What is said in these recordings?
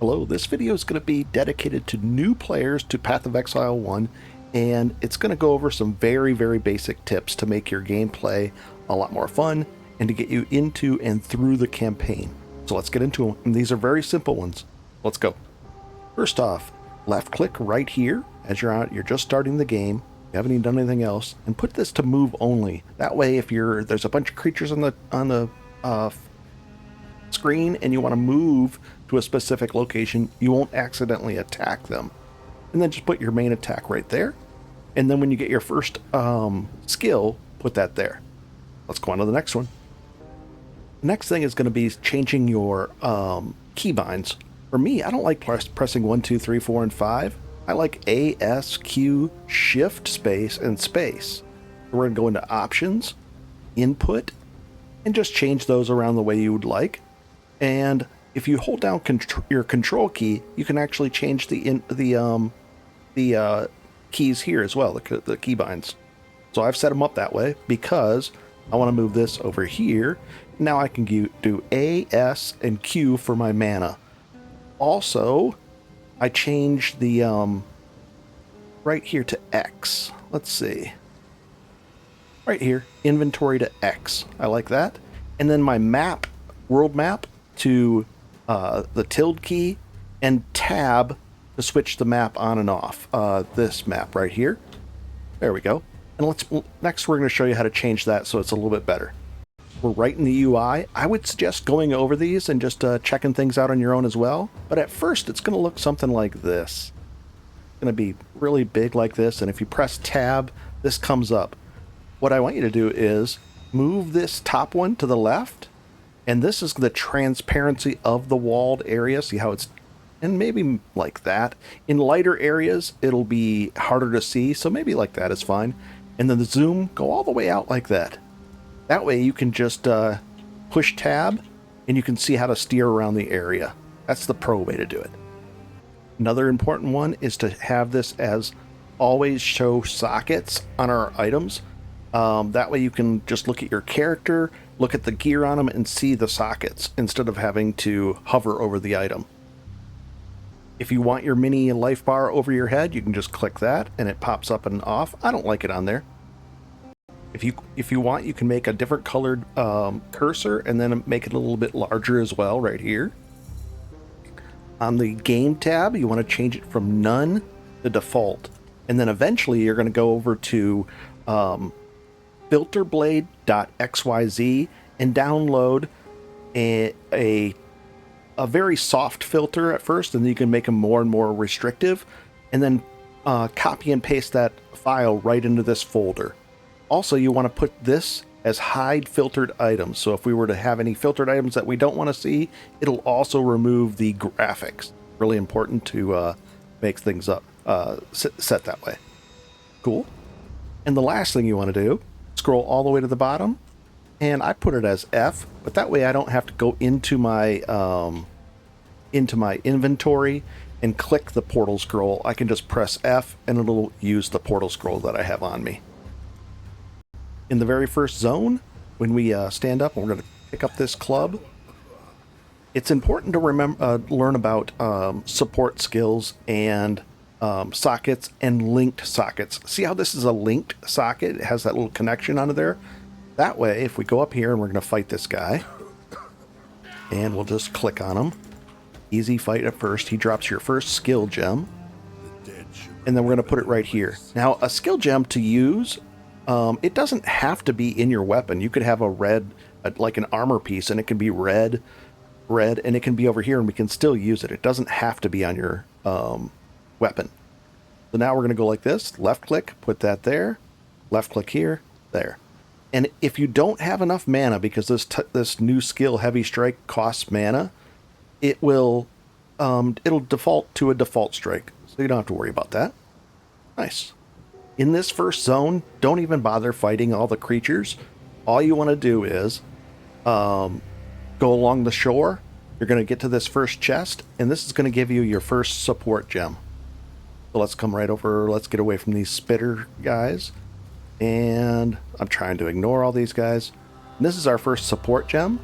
Hello, this video is going to be dedicated to new players to Path of Exile 1, and it's going to go over some very basic tips to make your gameplay a lot more fun and to get you into and through the campaign. So let's get into them, and these are very simple ones. Let's go. First off, left click right here as you're just starting the game, you haven't even done anything else, and put this to move only. That way if there's a bunch of creatures on the screen and you want to move to a specific location, you won't accidentally attack them. And then just put your main attack right there. And then when you get your first skill, put that there. Let's go on to the next one. The next thing is going to be changing your keybinds. For me, I don't like pressing 1, 2, 3, 4, and 5. I like A, S, Q, Shift, Space, and Space. We're going to go into Options, Input, and just change those around the way you would like. And if you hold down your control key, you can actually change the keys here as well, the keybinds. So I've set them up that way because I want to move this over here. Now I can do A, S, and Q for my mana. Also, I changed the right here to X. Let's see. Right here, inventory to X. I like that. And then my map, world map, to the tilde key, and tab to switch the map on and off. This map right here. There we go. And next we're going to show you how to change that so it's a little bit better. We're right in the UI. I would suggest going over these and just checking things out on your own as well. But at first it's going to look something like this. It's going to be really big like this, and if you press tab, this comes up. What I want you to do is move this top one to the left, and this is the transparency of the walled area. See how it's, and maybe like that. In lighter areas, it'll be harder to see, so maybe like that is fine. And then the zoom, go all the way out like that. That way you can just push tab, and you can see how to steer around the area. That's the pro way to do it. Another important one is to have this as always show sockets on our items. That way you can just look at your character, look at the gear on them, and see the sockets instead of having to hover over the item. If you want your mini life bar over your head, you can just click that and it pops up and off. I don't like it on there. If you want, you can make a different colored cursor and then make it a little bit larger as well right here. On the game tab, you want to change it from none to default. And then eventually you're going to go over to filterblade.xyz and download a very soft filter at first, and then you can make them more and more restrictive, and then copy and paste that file right into this folder. Also, you want to put this as hide filtered items, so if we were to have any filtered items that we don't want to see, it'll also remove the graphics. Really important to make things up set that way. Cool. And the last thing you want to do, scroll all the way to the bottom, and I put it as F, but that way I don't have to go into my inventory and click the portal scroll. I can just press F and it'll use the portal scroll that I have on me. In the very first zone, when we stand up and we're going to pick up this club, it's important to learn about support skills and sockets and linked sockets. See how this is a linked socket? It has that little connection onto there. That way, if we go up here and we're going to fight this guy, and we'll just click on him. Easy fight at first. He drops your first skill gem. And then we're going to put it right here. Now, a skill gem to use, it doesn't have to be in your weapon. You could have a red, like an armor piece, and it can be red, and it can be over here, and we can still use it. It doesn't have to be on your weapon. So now we're going to go like this. Left click, put that there. Left click here, there. And if you don't have enough mana, because this new skill, Heavy Strike, costs mana, it'll default to a default strike, so you don't have to worry about that. Nice. In this first zone, don't even bother fighting all the creatures. All you want to do is go along the shore. You're going to get to this first chest, and this is going to give you your first support gem. So let's come right over. Let's get away from these spitter guys. And I'm trying to ignore all these guys. And this is our first support gem.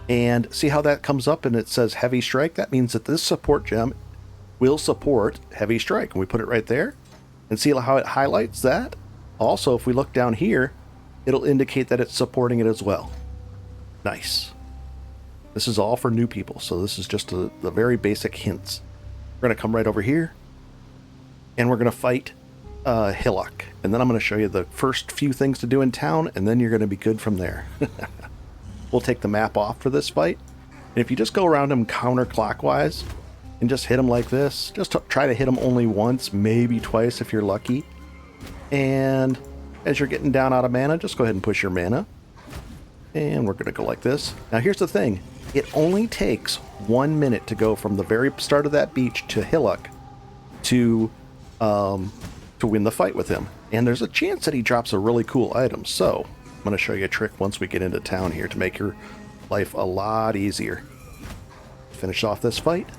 And see how that comes up and it says heavy strike? That means that this support gem will support heavy strike. And we put it right there. And see how it highlights that? Also, if we look down here, it'll indicate that it's supporting it as well. Nice. This is all for new people, so this is just the very basic hints. We're going to come right over here, and we're going to fight Hillock. And then I'm going to show you the first few things to do in town, and then you're going to be good from there. We'll take the map off for this fight. And if you just go around him counterclockwise and just hit him like this, just try to hit him only once, maybe twice if you're lucky. And as you're getting down out of mana, just go ahead and push your mana. And we're going to go like this. Now here's the thing. It only takes 1 minute to go from the very start of that beach to Hillock to win the fight with him. And there's a chance that he drops a really cool item. So I'm going to show you a trick once we get into town here to make your life a lot easier. Finish off this fight.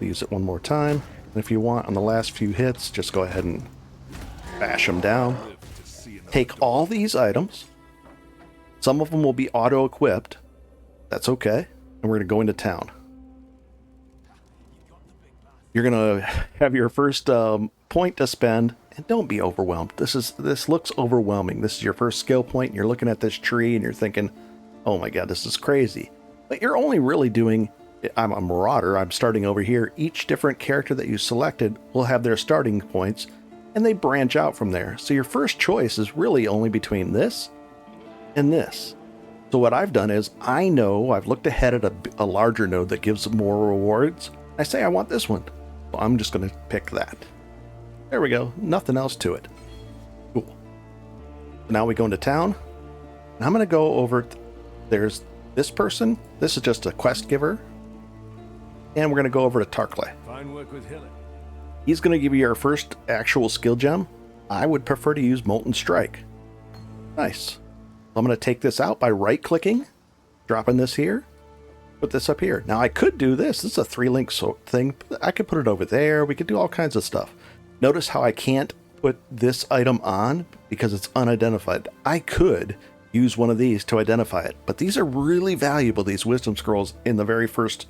Use it one more time. And if you want, on the last few hits, just go ahead and bash them down. Take all these items. Some of them will be auto-equipped. That's okay. And we're going to go into town. You're going to have your first point to spend. And don't be overwhelmed. This looks overwhelming. This is your first skill point. And you're looking at this tree and you're thinking, oh my god, this is crazy. But you're only really doing... I'm a marauder. I'm starting over here. Each different character that you selected will have their starting points. And they branch out from there. So your first choice is really only between this and this. So what I've done is, I know I've looked ahead at a larger node that gives more rewards. I say I want this one. So I'm just going to pick that. There we go. Nothing else to it. Cool. Now we go into town. And I'm going to go over... There's this person. This is just a quest giver. And we're going to go over to Tarkley. Fine work with Hillock. He's going to give you your first actual skill gem. I would prefer to use Molten Strike. Nice. I'm going to take this out by right-clicking, dropping this here, put this up here. Now, I could do this. This is a 3-link thing. I could put it over there. We could do all kinds of stuff. Notice how I can't put this item on because it's unidentified. I could use one of these to identify it, but these are really valuable, these Wisdom Scrolls, in the very first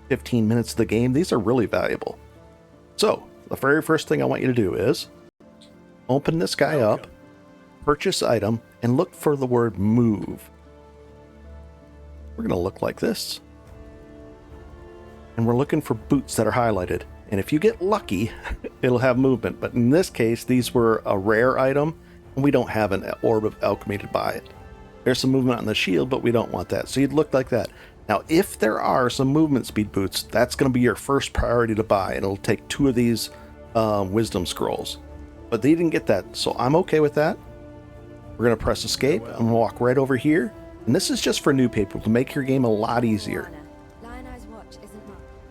15 minutes of the game. These are really valuable. So, the very first thing I want you to do is open this guy up, purchase item, and look for the word move. We're going to look like this. And we're looking for boots that are highlighted. And if you get lucky, it'll have movement. But in this case, these were a rare item, and we don't have an Orb of Alchemy to buy it. There's some movement on the shield, but we don't want that. So you'd look like that. Now, if there are some movement speed boots, that's going to be your first priority to buy. And it'll take 2 of these Wisdom Scrolls. But they didn't get that, so I'm okay with that. We're going to press escape. I'm going to walk right over here. And this is just for new people to make your game a lot easier.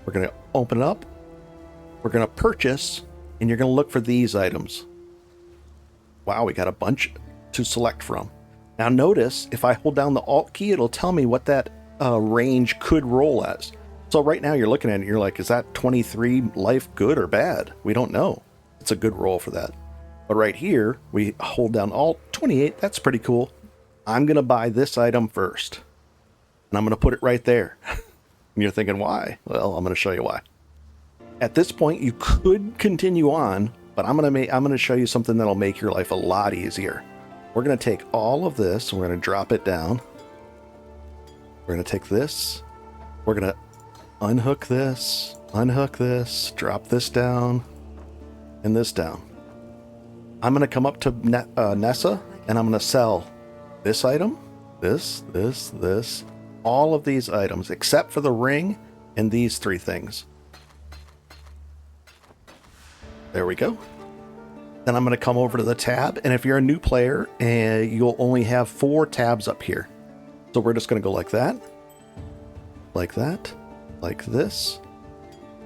We're going to open it up. We're going to purchase, and you're going to look for these items. Wow, we got a bunch to select from. Now notice, if I hold down the Alt key, it'll tell me what that range could roll as. So right now you're looking at it, you're like, is that 23 life good or bad? We don't know. It's a good roll for that. But right here, we hold down Alt, 28, that's pretty cool. I'm going to buy this item first. And I'm going to put it right there. And you're thinking, why? Well, I'm going to show you why. At this point, you could continue on, but I'm going to show you something that'll make your life a lot easier. We're going to take all of this, and we're going to drop it down. We're going to take this. We're going to unhook this, drop this down, and this down. I'm going to come up to Nessa, and I'm going to sell this item, this, all of these items, except for the ring and these 3 things. There we go. Then I'm going to come over to the tab, and if you're a new player, you'll only have 4 tabs up here. So we're just going to go like that, like this,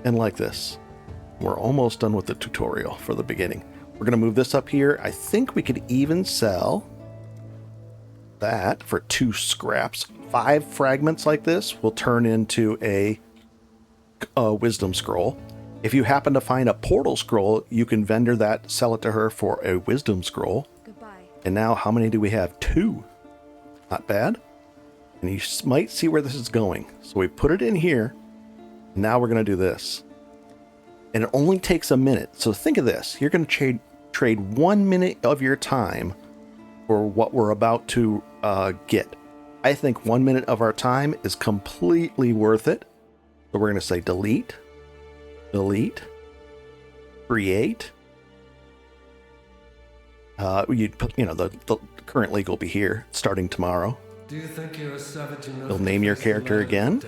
and like this. We're almost done with the tutorial for the beginning. We're going to move this up here. I think we could even sell that for 2 scraps. 5 fragments like this will turn into a Wisdom Scroll. If you happen to find a Portal Scroll, you can vendor that, sell it to her for a Wisdom Scroll. Goodbye. And now how many do we have? 2. Not bad. And you might see where this is going. So we put it in here. And now we're going to do this. And it only takes a minute. So think of this. You're going to trade 1 minute of your time for what we're about to get. I think 1 minute of our time is completely worth it. So we're going to say delete, delete, create. You'd put, the current league will be here starting tomorrow. Do you think you're a savage enough? You'll name your character again.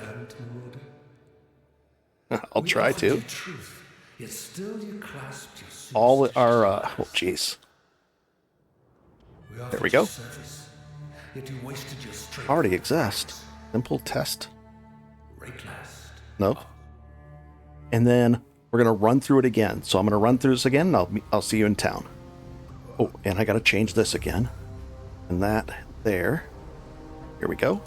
I'll try to. All our, oh jeez. There we go. Already exist. Simple test. Nope. And then we're going to run through it again. So I'm going to run through this again, and I'll see you in town. Oh, and I got to change this again. And that there. Here we go.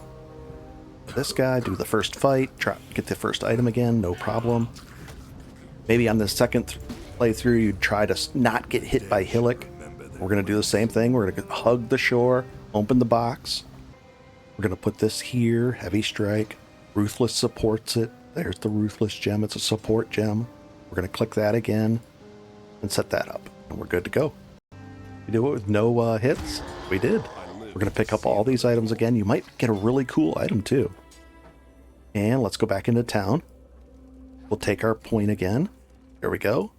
This guy, do the first fight, get the first item again, no problem. Maybe on the second playthrough, you'd try to not get hit by Hillock. We're going to do the same thing. We're going to hug the shore, open the box. We're going to put this here, heavy strike. Ruthless supports it. There's the Ruthless gem. It's a support gem. We're going to click that again and set that up. And we're good to go. We do it with no hits. We did. We're going to pick up all these items again. You might get a really cool item too. And let's go back into town. We'll take our point again. There we go.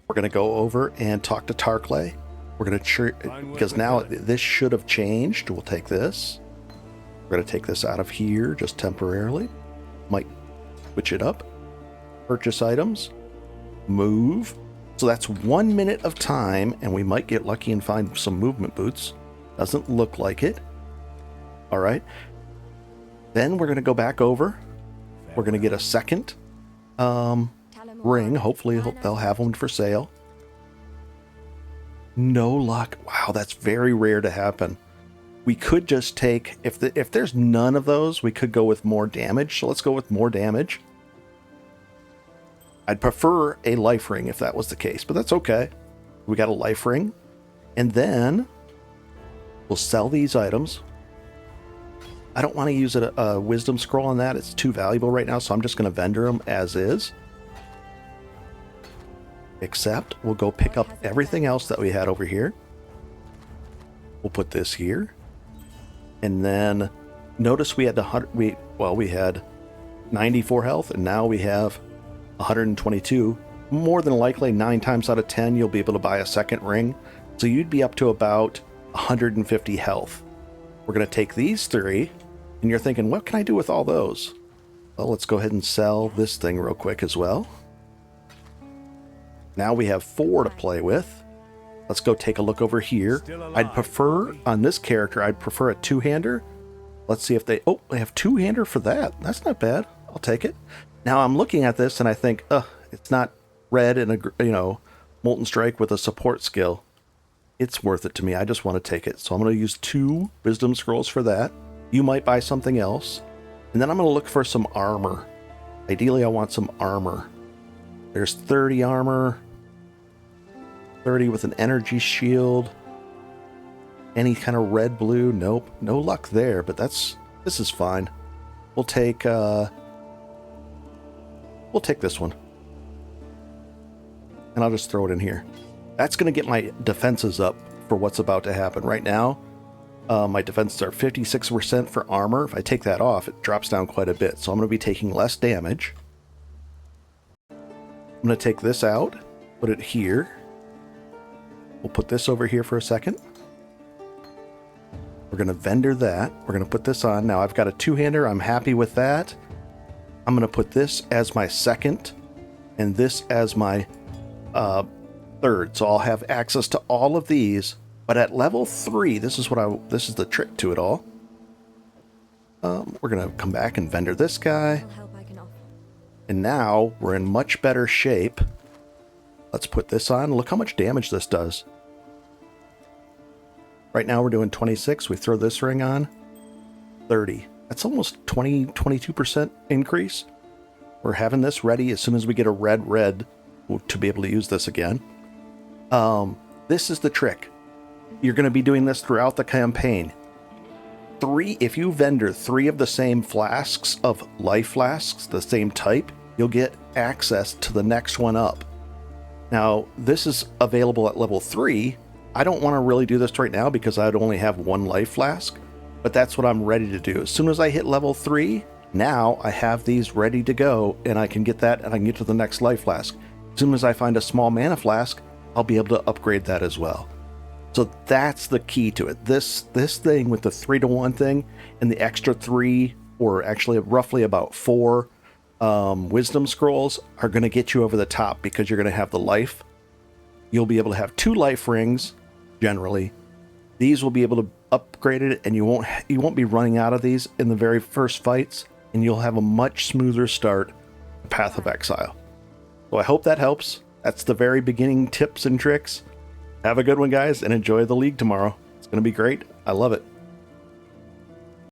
We're going to go over and talk to Tarkley. We're going to, because now this should have changed. We'll take this. We're going to take this out of here just temporarily. Might switch it up. Purchase items. Move. So that's 1 minute of time, and we might get lucky and find some movement boots. Doesn't look like it. All right. Then we're going to go back over. We're going to get a second ring. Hopefully they'll have one for sale. No luck. Wow, that's very rare to happen. We could just take, if there's none of those, we could go with more damage. So let's go with more damage. I'd prefer a life ring if that was the case, but that's okay. We got a life ring. And then we'll sell these items. I don't want to use a wisdom scroll on that. It's too valuable right now, so I'm just going to vendor them as is. Except we'll go pick up everything else that we had over here. We'll put this here. And then notice we had we had 94 health, and now we have 122. More than likely 9 times out of 10 you'll be able to buy a second ring, so you'd be up to about 150 health. We're going to take these 3, and you're thinking, what can I do with all those? Well, let's go ahead and sell this thing real quick as well. Now we have 4 to play with. Let's go take a look over here. I'd prefer, on this character, I'd prefer a 2-hander. Let's see if they have 2-hander for that. That's not bad. I'll take it. Now I'm looking at this and I think, it's not red and a Molten Strike with a support skill. It's worth it to me. I just want to take it. So I'm going to use 2 Wisdom Scrolls for that. You might buy something else. And then I'm going to look for some armor. Ideally, I want some armor. There's 30 armor. 30 with an energy shield. Any kind of red, blue. Nope. No luck there, but this is fine. We'll take this one. And I'll just throw it in here. That's going to get my defenses up for what's about to happen. Right now, my defenses are 56% for armor. If I take that off, it drops down quite a bit. So I'm going to be taking less damage. I'm going to take this out, put it here. We'll put this over here for a second. We're going to vendor that. We're going to put this on. Now I've got a 2-hander. I'm happy with that. I'm going to put this as my second and this as my third. So I'll have access to all of these. But at level 3, this is the trick to it all. We're going to come back and vendor this guy. And now we're in much better shape. Let's put this on. Look how much damage this does. Right now we're doing 26. We throw this ring on. 30. That's almost 22% increase. We're having this ready as soon as we get a red to be able to use this again. This is the trick. You're going to be doing this throughout the campaign. If you vendor 3 of the same flasks of life flasks, the same type, you'll get access to the next one up. Now, this is available at level 3. I don't want to really do this right now because I'd only have 1 life flask, but that's what I'm ready to do. As soon as I hit level 3, now I have these ready to go, and I can get that and I can get to the next life flask. As soon as I find a small mana flask, I'll be able to upgrade that as well. So that's the key to it. This thing with the 3-to-1 thing and the extra 3, or actually roughly about 4 wisdom scrolls are going to get you over the top because you're going to have the life. You'll be able to have 2 life rings generally. These will be able to upgrade it, and you won't be running out of these in the very first fights, and you'll have a much smoother start to Path of Exile. So I hope that helps. That's the very beginning tips and tricks. Have a good one, guys, and enjoy the league tomorrow. It's going to be great. I love it.